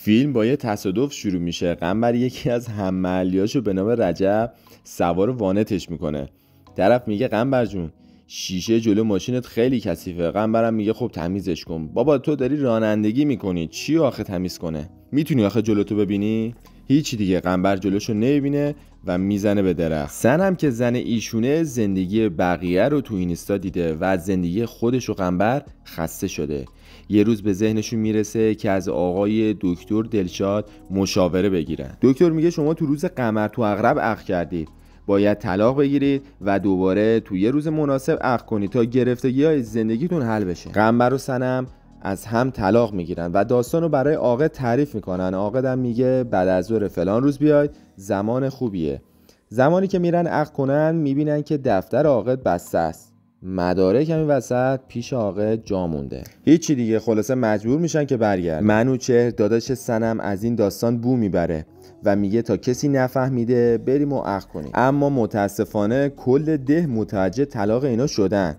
فیلم با یه تصادف شروع میشه. قنبر یکی از هم‌محلیاشو به نام رجب سوار وانتش میکنه. طرف میگه قنبر جون شیشه جلو ماشینت خیلی کثیفه. قنبرم میگه خب تمیزش کن. بابا تو داری رانندگی میکنی، چی آخه تمیز کنه؟ میتونی آخه جلوتو ببینی؟ هیچی دیگه. قنبر جلوشو نمیبینه و میزنه به درخت. سنم که زن ایشونه زندگی بقیه رو تو اینستا دیده و از زندگی خودش و قنبر خسته شده. یه روز به ذهنشون میرسه که از آقای دکتر دلشاد مشاوره بگیرن. دکتر میگه شما تو روز قمر تو عقرب عقد کردید، باید طلاق بگیرید و دوباره تو یه روز مناسب عقد کنید تا گرفتگی‌های زندگیتون حل بشه. قنبر و سنم از هم طلاق میگیرن و داستانو برای عاقد تعریف میکنن. عاقدم میگه بعد از ظهر فلان روز بیاید، زمان خوبیه. زمانی که میرن عقد کنن میبینن که دفتر عاقد بسته است. مدارک همین وسط پیش عاقد جا مونده. هیچی دیگه، خلاصه مجبور میشن که برگردن. منوچهر داداش سنم از این داستان بو میبره و میگه تا کسی نفهمیده بریم و عقد کنیم. اما متاسفانه کل ده متوجه طلاق اینا شدن.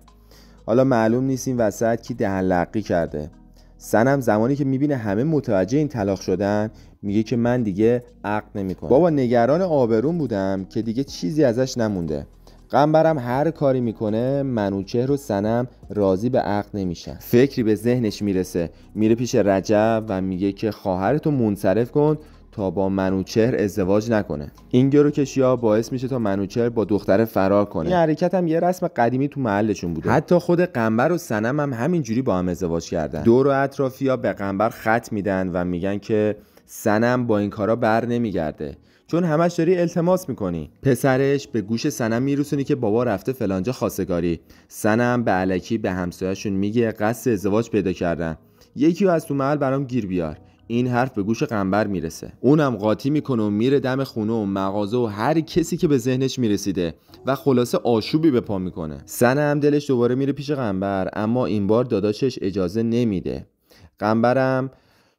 حالا معلوم نیست این وسط کی دهن‌لقی کرده. سنم زمانی که میبینه همه متوجه این طلاق شدن میگه که من دیگه عقد نمیکنم. بابا نگران آبروم بودم که دیگه چیزی ازش نمونده. قنبرم هر کاری میکنه منوچهر و سنم راضی به عقد نمیشن. فکری به ذهنش میرسه، میره پیش رجب و میگه که خواهرتو منصرف کن تا با منوچهر ازدواج نکنه. این گروکشی‌ها باعث میشه تا منوچهر با دختر فرار کنه. این حرکت هم یه رسم قدیمی تو محلشون بوده. حتی خود قنبر و سنم هم همینجوری با هم ازدواج کردن. دور و اطرافیا به قنبر خط میدن و میگن که سنم با این کارا بر نمیگرده، چون همش داری التماس میکنی. پسرش به گوش سنم میرسونی که بابا رفته فلانجا خواستگاری. سنم به الکی به همسایه‌شون میگه قصد ازدواج پیدا کردن، یکیو از تو محل برام گیر بیار. این حرف به گوش قنبر میرسه. اونم قاطی میکنه و میره دم خونه و مغازه و هر کسی که به ذهنش میرسیده و خلاصه آشوبی به پا میکنه. سنم دلش دوباره میره پیش قنبر، اما این بار داداشش اجازه نمیده. قنبرم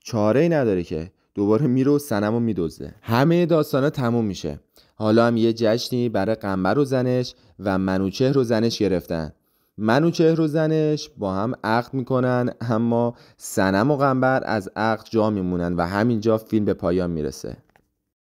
چاره‌ای نداره که دوباره میره و سنمو میدزده. همه داستانا تموم میشه. حالا هم یه جشنی برای قنبر و زنش و منوچهر و زنش گرفتن. منوچهر و زنش با هم عقد میکنن، اما سنم و قنبر از عقد جا میمونن و همینجا فیلم به پایان میرسه.